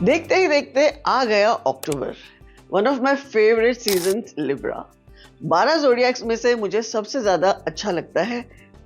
देखते ही देखते आ गया October, one of my favourite season Libra. 12 zodiacs में से मुझे सबसे ज्यादा अच्छा लगता है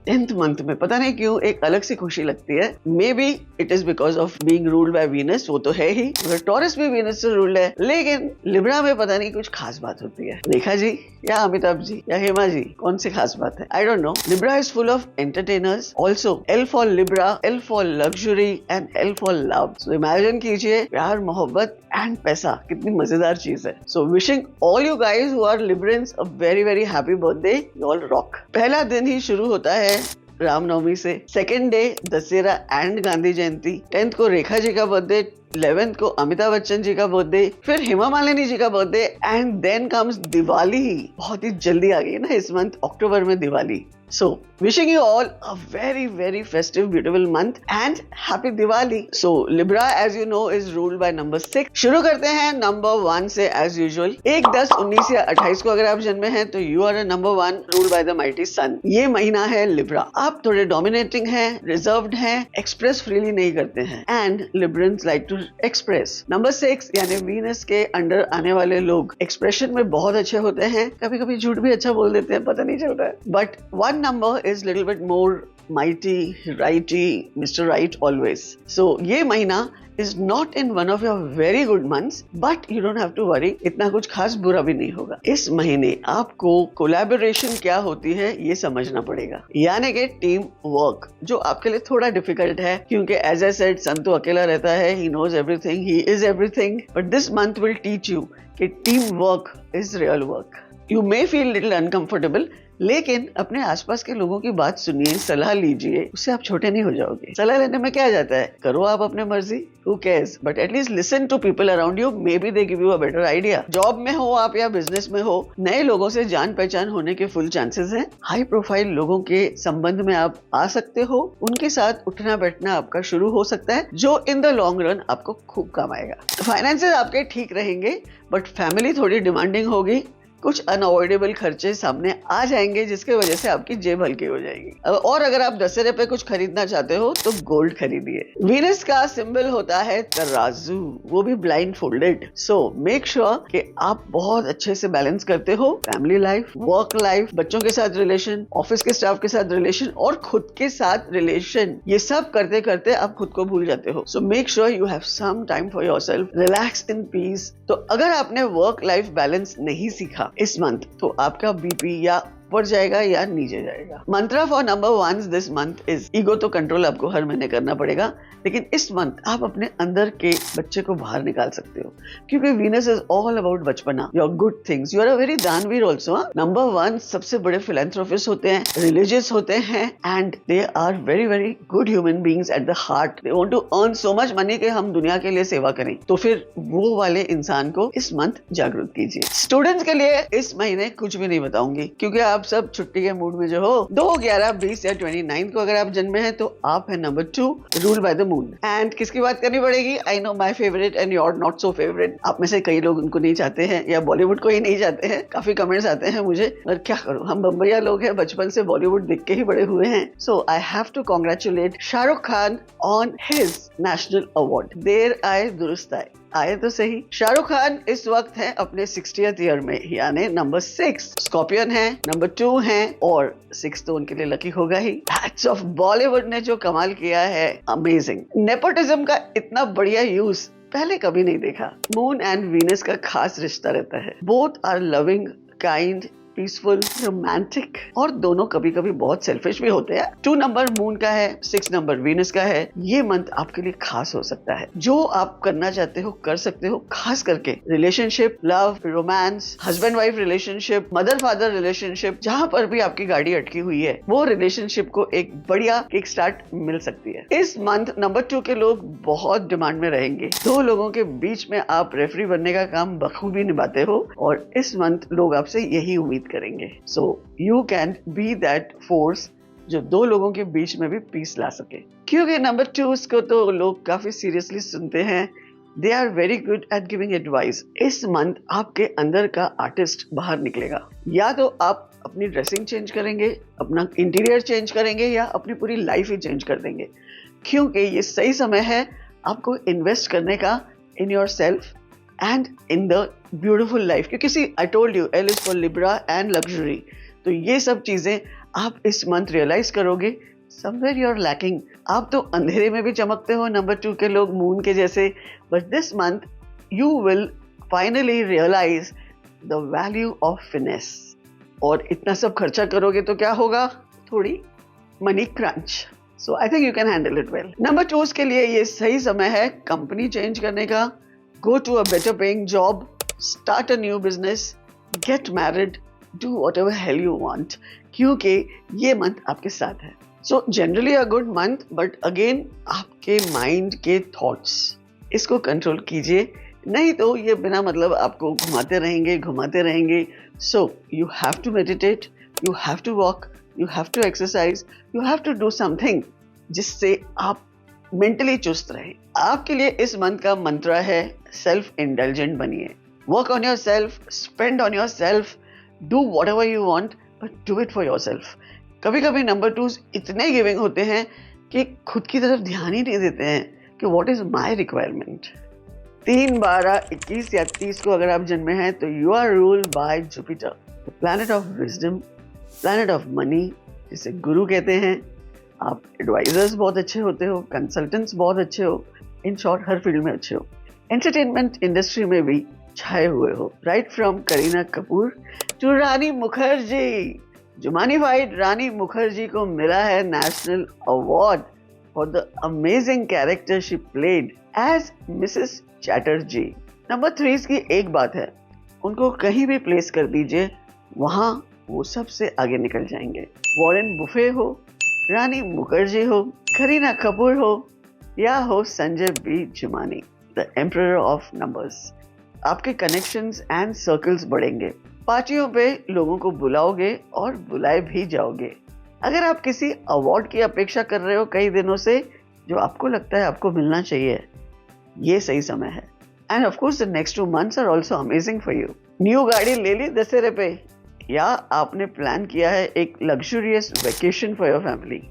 10th मंथ में। पता नहीं क्यों एक अलग सी खुशी लगती है। May be it is because of being ruled by Venus, वो तो है ही, मगर टॉरस भी वीनस से रूल्ड है, लेकिन लिब्रा में पता नहीं कुछ खास बात होती है। रेखा जी या अमिताभ जी या हेमा जी, कौन सी खास बात है? I don't know. Libra is full of entertainers. Also L for Libra, L for luxury and L for love. So imagine कीजिए प्यार, मोहब्बत एंड पैसा, कितनी मजेदार चीज है। So wishing all you guys who are Librans a very very happy birthday. You all rock. पहला दिन ही शुरू होता है रामनवमी से, second day Dussehra and Gandhi Jayanti, 10th को रेखा जी का बर्थडे, 11th को अमिताभ बच्चन जी का बर्थडे, फिर हेमा मालिनी जी का birthday and then comes Diwali. बहुत ही जल्दी आ गई है ना इस मंथ अक्टूबर में Diwali. So, wishing you all a very very festive beautiful month and happy Diwali. So, Libra as you know is ruled by number 6. शुरू करते हैं number 1 से as usual. 1, 10, 19 या 28 को अगर आप जन्मे हैं तो you are a number 1 ruled by the mighty sun. ये महीना है Libra. आप थोड़े dominating हैं, reserved हैं, express freely नहीं करते हैं and Librans like to express. Number 6 यानी Venus के अंडर आने वाले लोग expression में बहुत अच्छे होते हैं, कभी कभी झूठ भी अच्छा बोल देते हैं, पता नहीं चलता है, but one number is little bit more mighty, righty, Mr. Right always. So ये महीना is not in one of your very good months, but you don't have to worry. इतना कुछ खास बुरा भी नहीं होगा। इस महीने आपको कोलैबोरेशन क्या होती है ये समझना पड़ेगा, यानी कि टीम वर्क, जो आपके लिए थोड़ा डिफिकल्ट है क्योंकि एज आई सेड सन तो अकेला रहता है, he knows everything, he is everything, but this month will teach you कि team work is real work. You may feel little uncomfortable, लेकिन अपने आसपास के लोगों की बात सुनिए, सलाह लीजिए, उससे आप छोटे नहीं हो जाओगे। सलाह लेने में क्या जाता है, करो आप अपने मर्जी, who cares, but at least listen to people around you, maybe they give you a better idea. Job में हो आप या बिजनेस में हो, नए लोगों से जान पहचान होने के फुल चांसेस हैं। हाई प्रोफाइल लोगों के संबंध में आप आ सकते हो, उनके साथ उठना बैठना आपका शुरू हो सकता है, जो इन द लॉन्ग रन आपको खूब काम आएगा। फाइनेंसेस आपके ठीक रहेंगे, बट फैमिली थोड़ी डिमांडिंग होगी, कुछ अनअवॉइडेबल खर्चे सामने आ जाएंगे जिसके वजह से आपकी जेब हल्की हो जाएगी। और अगर आप दशहरे पे कुछ खरीदना चाहते हो तो गोल्ड खरीदिए। वीनस का सिंबल होता है तराजू, वो भी ब्लाइंड फोल्डेड। सो मेक श्योर कि आप बहुत अच्छे से बैलेंस करते हो फैमिली लाइफ, वर्क लाइफ, बच्चों के साथ रिलेशन, ऑफिस के स्टाफ के साथ रिलेशन और खुद के साथ रिलेशन। ये सब करते करते आप खुद को भूल जाते हो। So make sure you have some time for yourself, relax in peace. तो अगर आपने वर्क लाइफ बैलेंस नहीं सीखा इस मंथ तो आपका बीपी या ऊपर जाएगा या नीचे जाएगा। Mantra for number 1 this month is ego to control आपको हर महीने करना पड़ेगा, लेकिन इस मंथ आप अपने अंदर के बच्चे को बाहर निकाल सकते हो, क्योंकि वीनस इज ऑल अबाउट बचपना, your good things. You are a very दानवीर ऑल्सो। नंबर 1 सबसे बड़े फिलेंथ्रोपिस्ट होते हैं, रिलीजियस होते हैं and they are very very good human beings at the heart. They want to earn so much money कि हम दुनिया के लिए सेवा करें, तो फिर वो वाले इंसान को इस मंथ जागरूक कीजिए। स्टूडेंट्स के लिए इस महीने कुछ भी नहीं बताऊंगी, क्योंकि आप सब छुट्टी के मूड में जो हो। 2, 11, 20 या 29 को अगर आप जन्मे हैं तो आप है number 2 rule by the moon. And किसकी बात करनी पड़ेगी? I know my favourite and your not so favourite. आप में से कई लोग उनको नहीं चाहते हैं या बॉलीवुड को ही नहीं चाहते हैं। काफी कमेंट्स आते हैं मुझे, और क्या करूं, हम बम्बैया लोग हैं, बचपन से बॉलीवुड देख के ही बड़े हुए हैं। So I have to congratulate Shahrukh Khan on his national award. देर आए दुरुस्त आए तो सही। शाहरुख खान इस वक्त है अपने 60th ईयर में, यानी नंबर 6। स्कॉर्पियन है, नंबर 2 है और 6 तो उनके लिए लकी होगा ही। हैट्स ऑफ बॉलीवुड ने जो कमाल किया है, अमेजिंग। नेपोटिज्म का इतना बढ़िया यूज पहले कभी नहीं देखा। मून एंड वीनस का खास रिश्ता रहता है। Both are loving, kind, peaceful, romantic, और दोनों कभी कभी बहुत सेल्फिश भी होते हैं। 2 नंबर मून का है, 6 नंबर वीनस का है। ये मंथ आपके लिए खास हो सकता है। जो आप करना चाहते हो कर सकते हो, खास करके relationship, love, romance, husband wife relationship, mother father relationship, जहाँ पर भी आपकी गाड़ी अटकी हुई है वो रिलेशनशिप को एक बढ़िया किक स्टार्ट मिल सकती है। इस मंथ नंबर 2 के लोग बहुत डिमांड में रहेंगे। 2 लोगों के बीच में आप रेफरी बनने का काम बखूबी निभाते हो, और इस मंथ लोग आपसे यही उम्मीद करेंगे। So you can be that force जो 2 लोगों के बीच में भी पीस ला सके, क्योंकि नंबर 2 को तो लोग काफी सीरियसली सुनते हैं। They are very good at giving advice. इस मंथ आपके अंदर का आर्टिस्ट बाहर निकलेगा। या तो आप अपनी ड्रेसिंग चेंज करेंगे, अपना इंटीरियर चेंज करेंगे, या अपनी पूरी लाइफ ही चेंज कर देंगे, क्योंकि ये सही समय है आपको इन्वेस्ट करने का, in yourself and in the beautiful life. क्योंकि see, I told you, L is for Libra and luxury. तो ये सब चीजें आप इस मंथ रियलाइज करोगे. Somewhere you're lacking. आप तो अंधेरे में भी चमकते हो नंबर 2 के लोग, मून के जैसे. But this month you will finally realize the value of finesse. और इतना सब खर्चा करोगे तो क्या होगा? थोड़ी money crunch. So I think you can handle it well. Number 2 के लिए ये सही समय है कंपनी चेंज करने का. Go to a better paying job, start a new business, get married, do whatever hell you want. क्योंकि ये मंथ आपके साथ है. So generally a good month, but again आपके माइंड के थॉट्स इसको कंट्रोल कीजिए, नहीं तो ये बिना मतलब आपको घुमाते रहेंगे. So you have to meditate, you have to walk, you have to exercise, you have to do something जिससे आप मेंटली चुस्त रहें. आपके लिए इस मंथ का मंत्र है सेल्फ इंडल्जेंट बनिए. Work on your self, spend on your self, do what ever you want, but do it for your self. कभी कभी नंबर 2 इतने गिविंग होते हैं कि खुद की तरफ ध्यान ही नहीं देते हैं कि व्हाट इज माई रिक्वायरमेंट. 3, 12, 21 या 30 को अगर आप जन्मे हैं तो you are ruled by Jupiter, the planet of wisdom, planet of money, जिसे गुरु कहते हैं. आप एडवाइजर्स बहुत अच्छे होते हो, कंसल्टेंट्स बहुत अच्छे हो, इन शॉर्ट हर फील्ड में अच्छे हो. एंटरटेनमेंट इंडस्ट्री में भी छाए हुए हो. Right from Kareena Kapoor to Rani Mukherjee. जुमानिफाइड रानी मुखर्जी को मिला है national award for the amazing character she played as Mrs Chatterjee. Number 3 की एक बात है, उनको कहीं भी प्लेस कर दीजिए, वहां वो सबसे आगे निकल जाएंगे. वॉरेन बुफे हो, रानी मुखर्जी हो, करीना कपूर हो या हो Sanjay B Jumani, the emperor of numbers. आपके कनेक्शंस एंड सर्कल्स बढ़ेंगे. पार्टियों पे लोगों को बुलाओगे और बुलाए भी जाओगे. अगर आप किसी अवार्ड की अपेक्षा कर रहे हो कई दिनों से, जो आपको लगता है आपको मिलना चाहिए, ये सही समय है. And of course the next 2 months are also amazing for you. New गाड़ी ले ली दशहरे पे, या आपने प्लान किया है एक luxurious vacation for your family.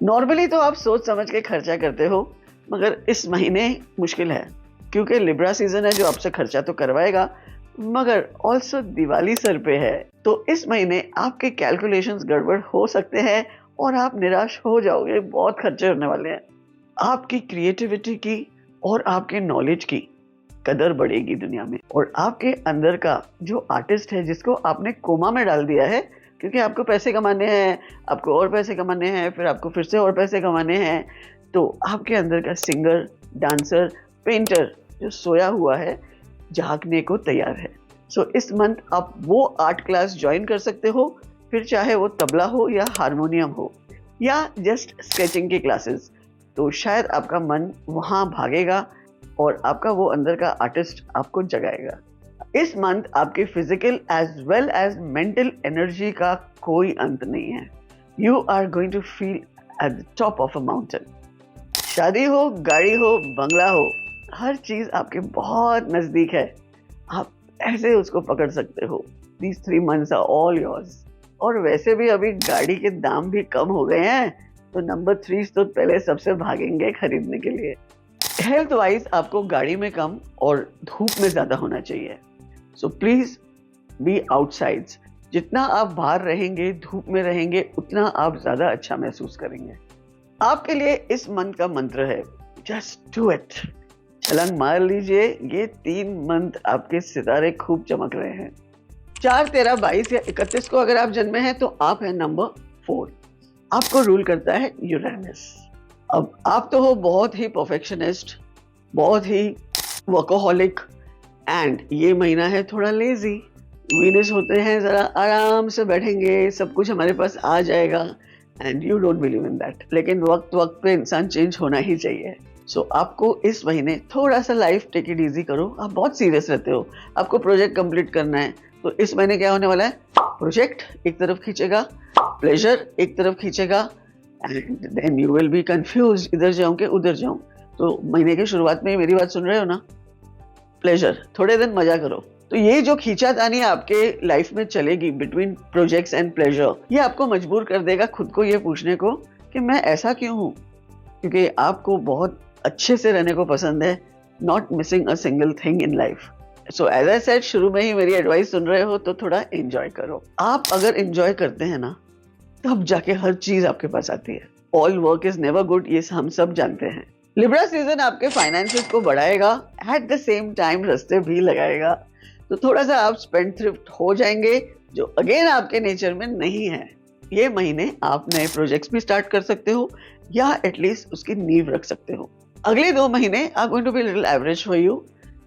Normally तो आप सोच समझ के खर्चा करते हो, मगर इस महीने मुश्किल है क्योंकि लिब्रा सीजन है जो आपसे खर्चा तो करवाएगा, मगर ऑल्सो दिवाली सर पे है. तो इस महीने आपके कैलकुलेशंस गड़बड़ हो सकते हैं और आप निराश हो जाओगे. बहुत खर्चे होने वाले हैं. आपकी क्रिएटिविटी की और आपके नॉलेज की कदर बढ़ेगी दुनिया में. और आपके अंदर का जो आर्टिस्ट है जिसको आपने कोमा में डाल दिया है क्योंकि आपको पैसे कमाने हैं, आपको और पैसे कमाने हैं, फिर आपको फिर से और पैसे कमाने हैं, तो आपके अंदर का सिंगर, डांसर, पेंटर जो सोया हुआ है जागने को तैयार है. सो इस मंथ आप वो आर्ट क्लास ज्वाइन कर सकते हो, फिर चाहे वो तबला हो या हारमोनियम हो या जस्ट स्केचिंग की क्लासेस. तो शायद आपका मन वहाँ भागेगा और आपका वो अंदर का आर्टिस्ट आपको जगाएगा. इस मंथ आपकी physical as well as mental energy का कोई अंत नहीं है. You are going to feel at the top of a mountain. शादी हो, गाड़ी हो, बंगला हो, हर चीज आपके बहुत नजदीक है. आप ऐसे उसको पकड़ सकते हो. These 3 months are all yours. और वैसे भी अभी गाड़ी के दाम भी कम हो गए हैं, तो नंबर 3 तो पहले सबसे भागेंगे खरीदने के लिए. हेल्थ वाइज आपको गाड़ी में कम और धूप में ज्यादा होना चाहिए. So please be outside. जितना आप बाहर रहेंगे, धूप में रहेंगे, उतना आप ज्यादा अच्छा महसूस करेंगे. आपके लिए इस मंथ का मंत्र है जस्ट डू इट. छलांग मार लीजिए. ये 3 मंथ आपके सितारे खूब चमक रहे हैं. 4, 13, 22 या 31 को अगर आप जन्मे हैं तो आप हैं नंबर 4. आपको रूल करता है यूरेनस. अब आप तो हो बहुत ही परफेक्शनिस्ट, बहुत ही वर्कोहॉलिक, एंड ये महीना है थोड़ा लेजी. वीनस होते हैं जरा आराम से बैठेंगे, सब कुछ हमारे पास आ जाएगा, and you don't believe in that. लेकिन वक्त वक्त पे इंसान चेंज होना ही चाहिए. सो आपको इस महीने थोड़ा सा लाइफ टेक इट इजी करो. आप बहुत सीरियस रहते हो, आपको प्रोजेक्ट कंप्लीट करना है, तो इस महीने क्या होने वाला है? प्रोजेक्ट एक तरफ खींचेगा, प्लेजर एक तरफ खींचेगा, and then you will be confuse, इधर जाऊं कि उधर जाऊं. तो महीने की शुरुआत में मेरी बात सुन रहे हो ना? प्लेजर, थोड़े दिन मजा करो. तो ये जो खींचातानी आपके लाइफ में चलेगी बिटवीन प्रोजेक्ट्स एंड प्लेजर, ये आपको मजबूर कर देगा खुद को ये पूछने को कि मैं ऐसा क्यों हूँ. क्योंकि आपको बहुत अच्छे से रहने को पसंद है, not missing a single thing in life. So as I said, शुरू में ही मेरी एडवाइस सुन रहे हो तो थोड़ा एंजॉय करो. आप अगर एंजॉय करते हैं ना, तब जाके हर चीज आपके पास आती है. All work is never good, ये हम सब जानते हैं. लिब्रा सीजन आपके फाइनेंसेस को बढ़ाएगा, एट द सेम टाइम रास्ते भी लगाएगा. तो थोड़ा सा आप स्पेंड थ्रिफ्ट हो जाएंगे, जो अगेन आपके नेचर में नहीं है. ये महीने आप नए प्रोजेक्ट्स भी स्टार्ट कर सकते हो या एटलीस्ट उसकी नींव रख सकते हो. अगले 2 महीने are going to be little average for you,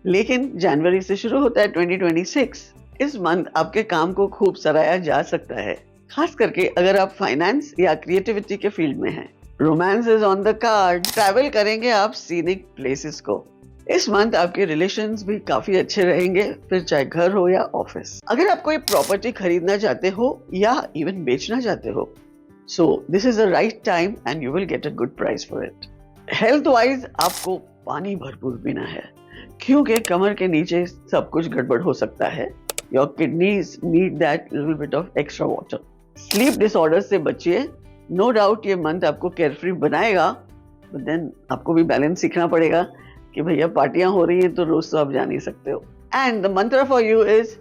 लेकिन जनवरी से शुरू होता है 2026. इस मंथ आपके काम को खूब सराहा जा सकता है, खास करके अगर आप फाइनेंस या क्रिएटिविटी के फील्ड में हैं. Romance is on the card. Travel करेंगे आप सीनिक प्लेसेस को. इस मंथ आपके रिलेशंस भी काफी अच्छे रहेंगे, फिर चाहे घर हो या ऑफिस. अगर आप कोई प्रॉपर्टी खरीदना चाहते हो या इवन बेचना चाहते हो, so this is the right time and you will get a good price for it. Health wise आपको पानी भरपूर पीना है, क्योंकि कमर के नीचे सब कुछ गड़बड़ हो सकता है. Your kidneys need that little bit of extra water. Sleep disorder से बचिए. नो डाउट ये मंथ आपको केयरफ्री बनाएगा, बट देन आपको भी बैलेंस सीखना पड़ेगा कि भैया पार्टियां हो रही हैं तो रोज तो आप जा नहीं सकते हो. And the mantra for you is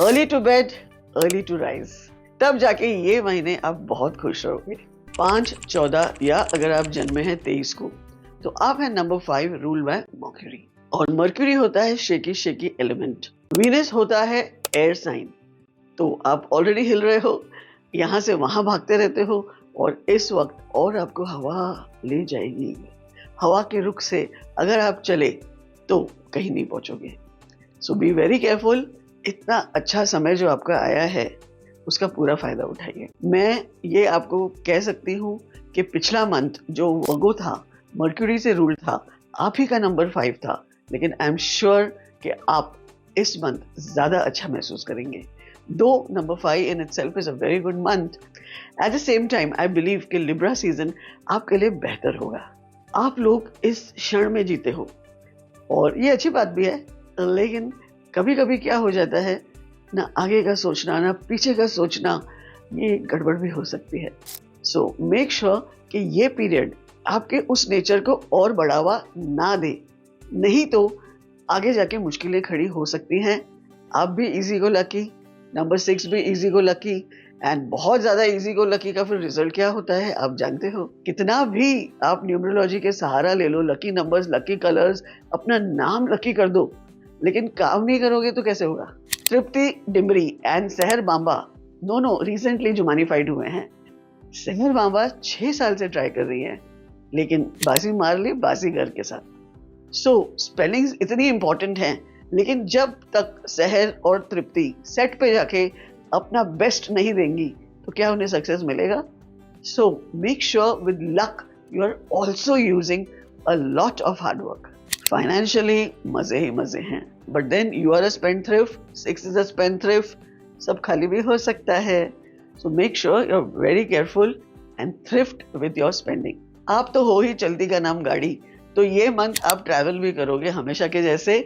early to bed early to rise. तब जाके ये महीने आप बहुत खुश रहोगे. 5, 14 या अगर आप जन्मे हैं 23 को, तो आप हैं नंबर 5 रूल बाय मर्क्यूरी. और मर्क्यूरी होता है शेकी शेकी एलिमेंट. वीनस होता है एयर साइन. तो आप ऑलरेडी हिल रहे हो, यहाँ से वहां भागते रहते हो, और इस वक्त और आपको हवा ले जाएगी. हवा के रुख से अगर आप चले तो कहीं नहीं पहुंचोगे. सो बी वेरी केयरफुल. इतना अच्छा समय जो आपका आया है उसका पूरा फायदा उठाइए. मैं ये आपको कह सकती हूँ कि पिछला मंथ जो वर्गो था, मर्क्यूरी से रूल था, आप ही का नंबर 5 था, लेकिन आई एम श्योर कि आप इस मंथ ज्यादा अच्छा महसूस करेंगे. दो number 5 in itself is a very good month. At the same time, I believe कि लिब्रा सीजन आपके लिए बेहतर होगा. आप लोग इस क्षण में जीते हो और ये अच्छी बात भी है, लेकिन कभी कभी क्या हो जाता है ना, आगे का सोचना ना पीछे का सोचना, ये गड़बड़ भी हो सकती है. सो मेक श्योर कि ये पीरियड आपके उस नेचर को और बढ़ावा ना दे, नहीं तो आगे जाके मुश्किलें खड़ी हो सकती हैं. आप भी इजी गो लकी, नंबर 6 भी इजी गो लकी, एंड बहुत ज्यादा इजी गो लकी का फिर रिजल्ट क्या होता है आप जानते हो. कितना भी आप न्यूमरोलॉजी के सहारा ले लो, लकी नंबर्स, लकी कलर्स, अपना नाम लकी कर दो, लेकिन काम नहीं करोगे तो कैसे होगा. तृप्ति डिमरी एंड सहर बांबा दोनों रिसेंटली जुमानिफाइड हुए हैं. सहर बांबा 6 साल से ट्राई कर रही है, लेकिन बाजी मार ली बाजी घर के साथ. सो स्पेलिंग्स इतनी इंपॉर्टेंट हैं, लेकिन जब तक सहर और तृप्ति सेट पे जाके अपना बेस्ट नहीं देंगी तो क्या उन्हें सक्सेस मिलेगा. So make sure with luck you are also using a lot of hard work. Financially मजे ही मजे हैं, but then you are a spendthrift. 6 is a spendthrift. सब खाली भी हो सकता है. So make sure you are very careful and thrift with your spending. आप तो हो ही चलती का नाम गाड़ी, तो ये मंथ आप ट्रैवल भी करोगे हमेशा के जैसे,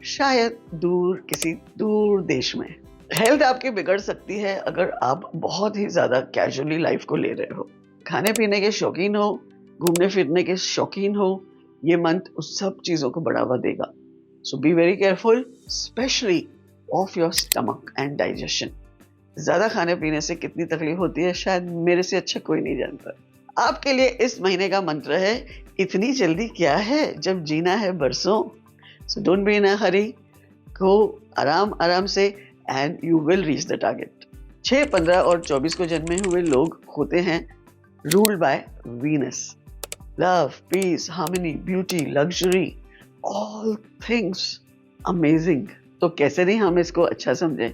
शायद किसी दूर देश में. हेल्थ आपकी बिगड़ सकती है अगर आप बहुत ही ज्यादा कैजुअली लाइफ को ले रहे हो. खाने पीने के शौकीन हो, घूमने फिरने के शौकीन हो, ये मंथ उस सब चीजों को बढ़ावा देगा. So be very careful, specially of your stomach and digestion. ज्यादा खाने पीने से कितनी तकलीफ होती है शायद मेरे से अच्छा कोई नहीं जानता. आपके लिए इस महीने का मंत्र है, इतनी जल्दी क्या है जब जीना है बरसों. सो डोंट बी इन अ हरी. गो आराम आराम से and you will reach the target. 6, 15 और 24 को जन्मे हुए लोग होते हैं ruled by Venus. Love, peace, harmony, beauty, luxury, all things amazing. तो कैसे नहीं हम इसको अच्छा समझें.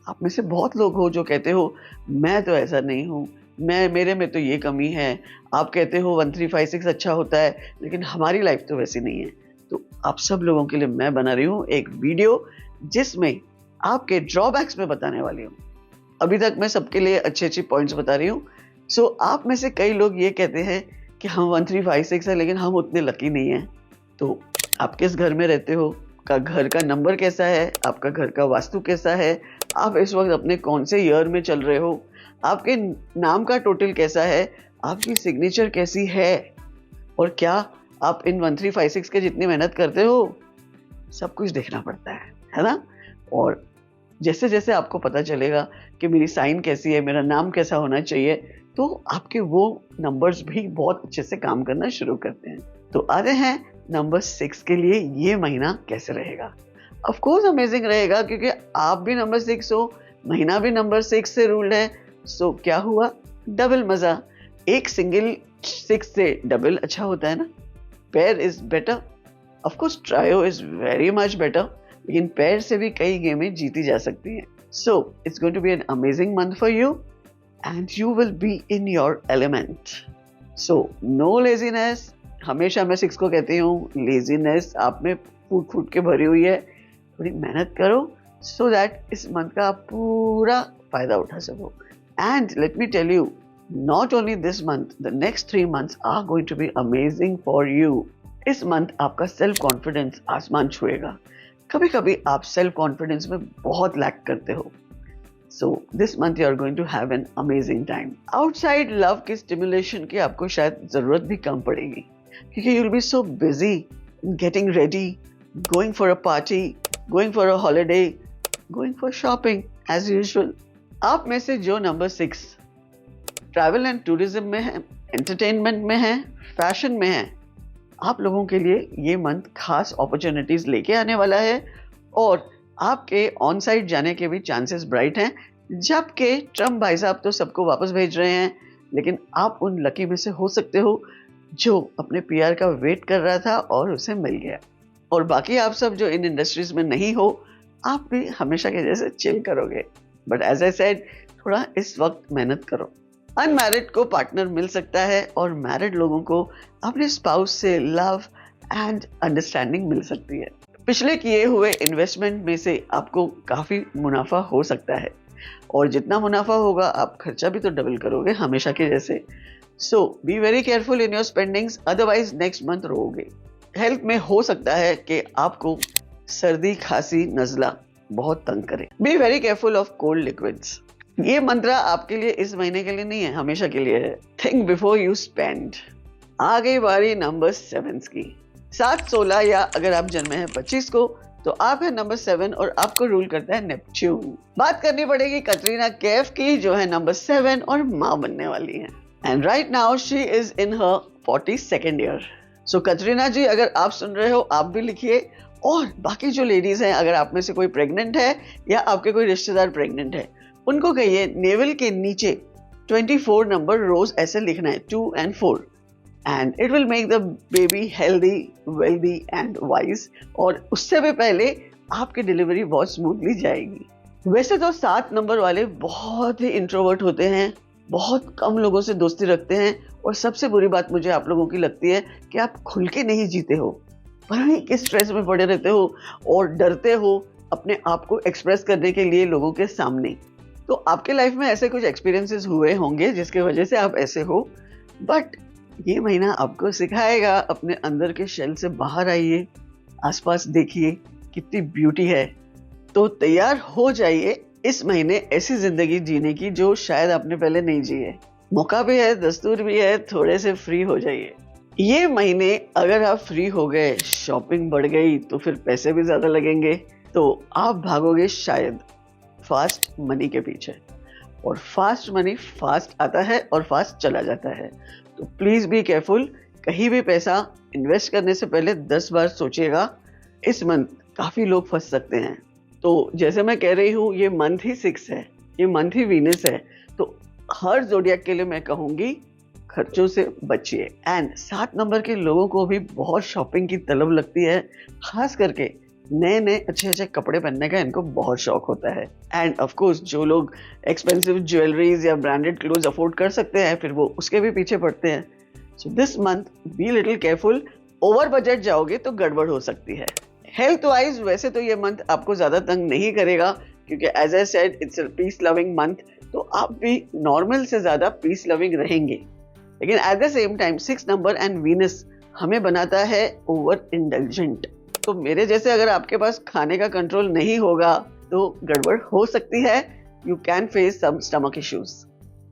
आप में से बहुत लोग हो जो कहते हो मैं तो ऐसा नहीं हूँ, मेरे में तो ये कमी है. आप कहते हो 1, 3, 5, 6 अच्छा होता है, लेकिन हमारी लाइफ तो वैसी नहीं है. तो आप सब लोगों के लिए मैं बना रही हूँ एक वीडियो जिसमें आपके ड्रॉबैक्स में बताने वाली हूँ. अभी तक मैं सबके लिए अच्छे अच्छे पॉइंट्स बता रही हूँ. सो आप में से कई लोग ये कहते हैं कि हम 1, 3, 5, 6 है, लेकिन हम उतने लकी नहीं हैं. तो आप किस घर में रहते हो, का घर का नंबर कैसा है, आपका घर का वास्तु कैसा है, आप इस वक्त अपने कौन से ईयर में चल रहे हो, आपके नाम का टोटल कैसा है, आपकी सिग्नेचर कैसी है, और क्या आप इन 1 3 5 6 के जितनी मेहनत करते हो सब कुछ देखना पड़ता है ना। और जैसे जैसे आपको पता चलेगा कि मेरी साइन कैसी है, मेरा नाम कैसा होना चाहिए, तो आपके वो नंबर्स भी बहुत अच्छे से काम करना शुरू करते हैं। तो आते हैं नंबर 6 के लिए ये महीना कैसे रहेगा। ऑफ कोर्स अमेजिंग रहेगा, क्योंकि आप भी नंबर 6 हो, महीना भी नंबर 6 से रूल्ड है। सो क्या हुआ, डबल मजा। एक सिंगल 6 से डबल अच्छा होता है ना। Pair is better, of course trio is very much better, लेकिन पेयर से भी कई गेमें जीती जा सकती हैं। So it's going to be an amazing month for you and you will be in your element. So no laziness. हमेशा मैं 6 को कहती हूँ, लेजीनेस आप में फूट फूट के भरी हुई है। थोड़ी मेहनत करो सो दैट इस मंथ का आप पूरा फायदा उठा सको। And let me tell you, not only this month, the next 3 months are going to be amazing for you. इस मंथ आपका सेल्फ कॉन्फिडेंस आसमान छुएगा। कभी कभी आप सेल्फ कॉन्फिडेंस में बहुत लैक करते हो। So this month you are going to have an amazing time. Outside love की स्टिमुलेशन की आपको शायद जरूरत भी कम पड़ेगी, क्योंकि you will be so busy in getting ready, going for a party, going for a holiday, going for shopping as usual. आप में से जो नंबर 6 ट्रैवल एंड टूरिज्म में है, एंटरटेनमेंट में है, फैशन में है, आप लोगों के लिए ये मंथ खास अपॉर्चुनिटीज लेके आने वाला है और आपके ऑन साइट जाने के भी चांसेस ब्राइट हैं। जबकि ट्रम्प भाई साहब तो सबको वापस भेज रहे हैं, लेकिन आप उन लकी में से हो सकते हो जो अपने पीआर का वेट कर रहा था और उसे मिल गया। और बाकी आप सब जो इन इंडस्ट्रीज में नहीं हो, आप भी हमेशा के जैसे चिल करोगे। बट एज आई सेड, थोड़ा इस वक्त मेहनत करो। अनमैरिड को पार्टनर मिल सकता है और मैरिड लोगों को अपने स्पाउस से लव एंड अंडरस्टैंडिंग मिल सकती है। पिछले किए हुए इन्वेस्टमेंट में से आपको काफी मुनाफा हो सकता है, और जितना मुनाफा होगा आप खर्चा भी तो डबल करोगे हमेशा के जैसे। So be very careful in your spendings, otherwise next month रोओगे। हेल्थ में हो सकता है कि आपको सर्दी, खांसी, नजला बहुत तंग करे। B very careful of cold liquids. ये मंत्र आपके लिए इस महीने के लिए नहीं है, हमेशा के लिए है। Think before you spend. आ गई बारी नंबर 7 की। 7, 16 या अगर आप जन्मे हैं 25 को तो आप है नंबर 7 और आपको रूल करता है नेपच्यून। बात करनी पड़ेगी कटरीना कैफ की, जो है नंबर 7 और माँ बनने वाली है। And right now she is in her 42nd year. So Katrina ji, अगर आप सुन रहे हो आप भी लिखिए। और बाकी जो लेडीज हैं, अगर आप में से कोई प्रेग्नेंट है या आपके कोई रिश्तेदार प्रेग्नेंट है, उनको कहिए नेवल के नीचे 24 नंबर रोज ऐसे लिखना है, 2 and 4, and it will make the baby healthy, wealthy and wise. और उससे भी पहले आपकी डिलीवरी बहुत स्मूथली जाएगी। वैसे तो 7 नंबर वाले बहुत ही इंट्रोवर्ट होते हैं, बहुत कम लोगों से दोस्ती रखते हैं, और सबसे बुरी बात मुझे आप लोगों की लगती है कि आप खुल के नहीं जीते हो, पता नहीं किस स्ट्रेस में पड़े रहते हो और डरते हो अपने आप को एक्सप्रेस करने के लिए लोगों के सामने। तो आपके लाइफ में ऐसे कुछ एक्सपीरियंसेस हुए होंगे जिसके वजह से आप ऐसे हो। बट ये महीना आपको सिखाएगा, अपने अंदर के शेल से बाहर आइए, आसपास देखिए कितनी ब्यूटी है। तो तैयार हो जाइए इस महीने ऐसी जिंदगी जीने की जो शायद आपने पहले नहीं जी है। मौका भी है, दस्तूर भी है, थोड़े से फ्री हो जाइए। ये महीने अगर आप फ्री हो गए, शॉपिंग बढ़ गई, तो फिर पैसे भी ज्यादा लगेंगे, तो आप भागोगे शायद फास्ट मनी के पीछे। और फास्ट मनी फास्ट आता है और फास्ट चला जाता है। तो प्लीज बी केयरफुल। कहीं भी पैसा इन्वेस्ट करने से पहले 10 बार सोचिएगा। इस मंथ काफी लोग फंस सकते हैं। तो जैसे मैं कह रही हूँ, ये मंथ ही 6 है, ये मंथ ही वीनस है। तो हर जोडियाक के लिए मैं कहूंगी खर्चों से बचिए। एंड 7 नंबर के लोगों को भी बहुत शॉपिंग की तलब लगती है, खास करके नए नए अच्छे अच्छे कपड़े पहनने का इनको बहुत शौक होता है। एंड ऑफ कोर्स जो लोग एक्सपेंसिव ज्वेलरीज या ब्रांडेड क्लोथ्स अफोर्ड कर सकते हैं, फिर वो उसके भी पीछे पड़ते हैं। सो this month be little careful. Over budget जाओगे तो गड़बड़ हो सकती है। हेल्थ वाइज वैसे तो ये मंथ आपको ज्यादा तंग नहीं करेगा, क्योंकि as I said it's a peace loving month, तो आप भी नॉर्मल से ज्यादा पीस लविंग रहेंगे। लेकिन at the same time 6 number and Venus हमें बनाता है ओवर इंडल्जेंट। तो मेरे जैसे अगर आपके पास खाने का कंट्रोल नहीं होगा तो गड़बड़ हो सकती है। You can face some stomach issues.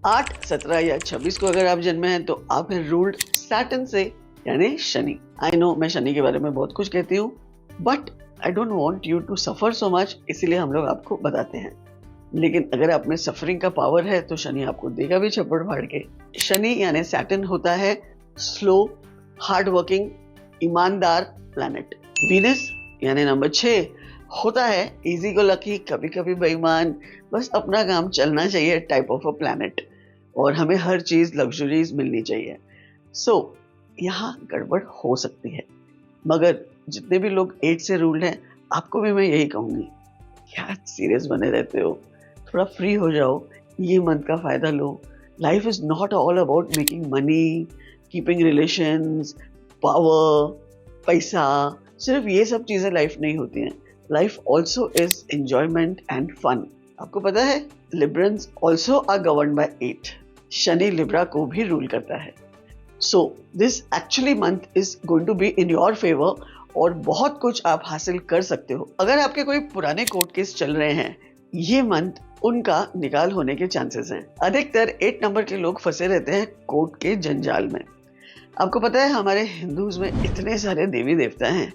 8, 17 या 26 को अगर आप जन्मे हैं तो आप हैं रूल्ड सैटर्न से, यानी शनि। आई नो मैं शनि के बारे में बहुत कुछ कहती हूँ, but I don't want you to suffer so much, इसीलिए हम लोग आपको बताते हैं। लेकिन अगर आप में सफरिंग का पावर है तो शनि आपको देगा भी चप्पड़ फाड़ के। शनि यानी सैटर्न होता है स्लो, हार्ड वर्किंग, ईमानदार प्लैनेट। वीनस यानी नंबर 6 होता है इजी को लकी, कभी कभी बेईमान, बस अपना काम चलना चाहिए टाइप ऑफ अ प्लैनेट, और हमें हर चीज लग्जरीज मिलनी चाहिए। सो यहाँ गड़बड़ हो सकती है, मगर जितने भी लोग 8 से रूल्ड हैं, आपको भी मैं यही कहूंगी, क्या सीरियस बने रहते हो, थोड़ा फ्री हो जाओ, ये मंथ का फायदा लो। Life is not all about making money, keeping relations, power, पैसा, सिर्फ ये सब चीजें लाइफ नहीं होती हैं। Life also is enjoyment and fun. आपको पता है Librans also are govern by 8। Shani Libra को भी रूल करता है। So this actually month is going to be in your favour, और बहुत कुछ आप हासिल कर सकते हो। अगर आपके कोई पुराने कोर्ट केस चल रहे हैं, ये मंथ उनका निकाल होने के चांसेस हैं। अधिकतर 8 नंबर के लोग फंसे रहते हैं कोर्ट के जंजाल में। आपको पता है हमारे हिंदूज में इतने सारे देवी देवता हैं।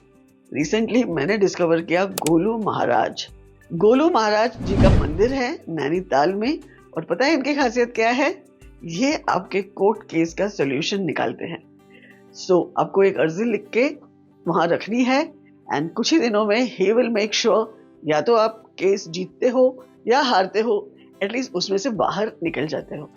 रिसेंटली मैंने डिस्कवर किया गोलू महाराज जी का मंदिर है नैनीताल में, और पता है इनकी खासियत क्या है? ये आपके कोर्ट केस का सोल्यूशन निकालते हैं। सो आपको एक अर्जी लिख के वहां रखनी है, एंड कुछ ही दिनों में ही विल मेक श्योर या तो आप केस जीतते हो या हारते हो, एटलीस्ट उसमें से बाहर निकल जाते हो।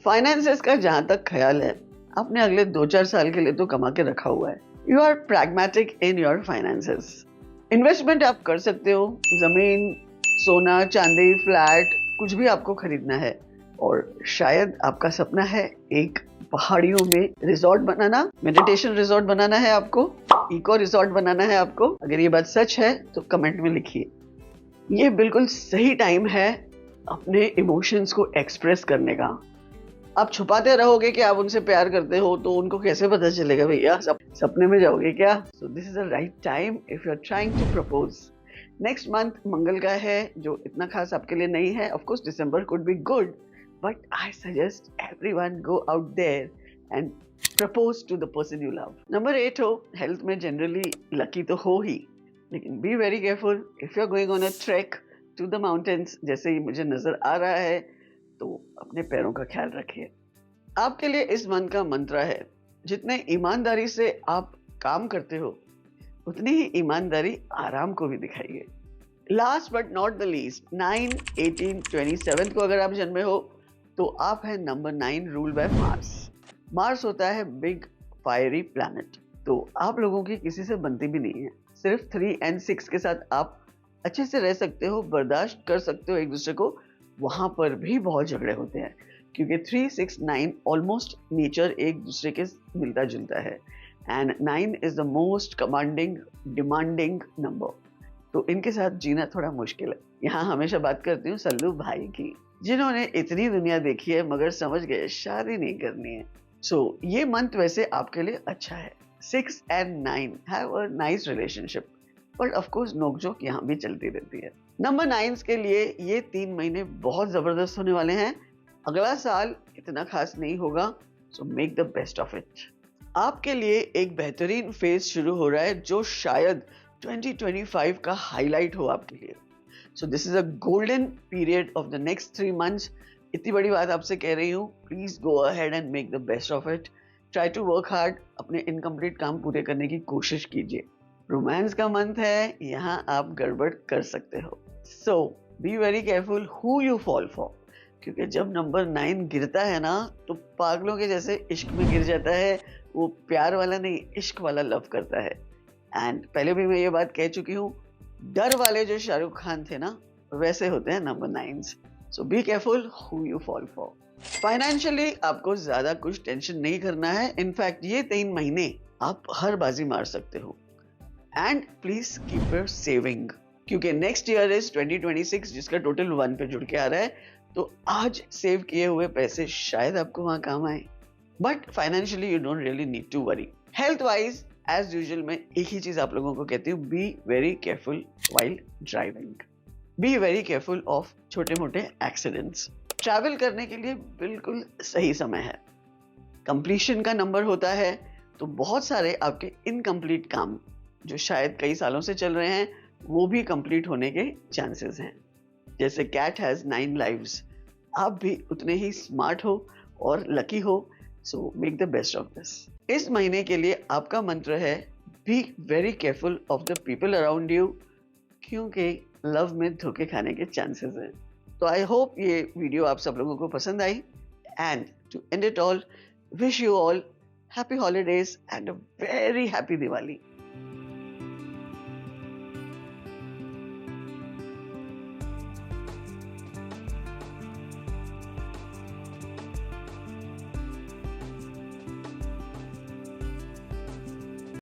फाइनेंसेस का जहां तक ख्याल है, आपने अगले 2-4 साल के लिए तो कमा के रखा हुआ है। You are pragmatic in your finances. Investment आप कर सकते हो, जमीन, सोना, चांदी, फ्लैट, कुछ भी आपको खरीदना है। और शायद आपका सपना है एक पहाड़ियों में रिजॉर्ट बनाना, मेडिटेशन रिजॉर्ट बनाना है आपको, इको रिजॉर्ट बनाना है आपको। अगर ये बात सच है तो कमेंट में लिखिए। ये बिल्कुल सही टाइम है अपने इमोशंस को एक्सप्रेस करने का। आप छुपाते रहोगे कि आप उनसे प्यार करते हो तो उनको कैसे पता चलेगा भैया? सपने में जाओगे क्या? So this is the right time if you are trying to propose. Next month Mangal का है, जो इतना खास आपके लिए नहीं है। Of course December could be good, but I suggest everyone go out there and propose to the person you love. Number 8 हो, हेल्थ में जनरली लकी तो हो ही, लेकिन be very careful if you are going on a track to the mountains, जैसे ही मुझे नजर आ रहा है, तो अपने पैरों का ख्याल रखिए। आपके लिए इस मंथ का मंत्र है, जितने ईमानदारी से आप काम करते हो, उतनी ही ईमानदारी आराम को भी दिखाइए। Last but not the least, 9, 18, 27 को अगर आप जन्मे हो तो आप हैं number 9 rule by Mars. Mars होता है बिग फायरी प्लैनेट, तो आप लोगों की किसी से बनती भी नहीं है। सिर्फ 3 और 6 के साथ आप अच्छे से रह सकते हो, बर्दाश्त कर सकते हो एक दूसरे को। वहां पर भी बहुत झगड़े होते हैं, क्योंकि 3, 6, 9 ऑलमोस्ट नेचर एक दूसरे के मिलता जुलता है, and 9 is the most commanding, demanding number. तो इनके साथ जीना थोड़ा मुश्किल है। यहाँ हमेशा बात करती हूँ सल्लू भाई की, जिन्होंने इतनी दुनिया देखी है मगर समझ गए शादी नहीं करनी है। सो ये मंथ वैसे आपके लिए अच्छा है। 6 and 9 have a nice relationship, but of course नोकझोंक यहाँ भी चलती रहती है। नंबर 9 के लिए ये 3 महीने बहुत जबरदस्त होने वाले हैं। अगला साल इतना खास नहीं होगा, so make the best of it. आपके लिए एक बेहतरीन फेज शुरू हो रहा है, जो शायद 2025 का हाईलाइट हो आपके लिए। So this is a golden period of the next 3 months। इतनी बड़ी बात आपसे कह रही हूँ, please go ahead and make the best of it. Try to work hard, अपने इनकम्प्लीट काम पूरे करने की कोशिश कीजिए। रोमांस का मंथ है, यहाँ आप गड़बड़ कर सकते हो। So be very careful who you fall for, क्योंकि जब नंबर 9 गिरता है ना, तो पागलों के जैसे इश्क में गिर जाता है। वो प्यार वाला नहीं, इश्क वाला लव करता है। एंड पहले भी मैं ये बात कह चुकी हूँ, डर वाले जो शाहरुख खान थे ना, वैसे होते हैं number 9। So be careful who you fall for. Financially आपको ज्यादा कुछ टेंशन नहीं करना है। इनफैक्ट ये 3 महीने आप हर बाजी मार सकते हो। And please keep your saving, क्योंकि नेक्स्ट ईयर इज 2026, जिसका टोटल 1 पे जुड़ के आ रहा है। तो आज सेव किए हुए पैसे शायद आपको वहां काम आए, but financially you don't really need to worry. Health wise as usual मैं एक ही चीज आप लोगों को कहती हूँ, be very careful while driving. Be very careful of छोटे मोटे एक्सीडेंट्स। ट्रैवल करने के लिए बिल्कुल सही समय है। कंप्लीशन का नंबर होता है तो बहुत सारे आपके इनकम्प्लीट काम जो शायद कई सालों से चल रहे हैं वो भी कंप्लीट होने के चांसेस हैं। जैसे कैट हैज़ 9 लाइव्स, आप भी उतने ही स्मार्ट हो और लकी हो, so make the best of this. इस महीने के लिए आपका मंत्र है B very careful of the people around you, क्योंकि लव में धोखे खाने के चांसेस हैं। तो आई होप ये वीडियो आप सब लोगों को पसंद आई, and to end it all, wish you all happy holidays and a very happy Diwali.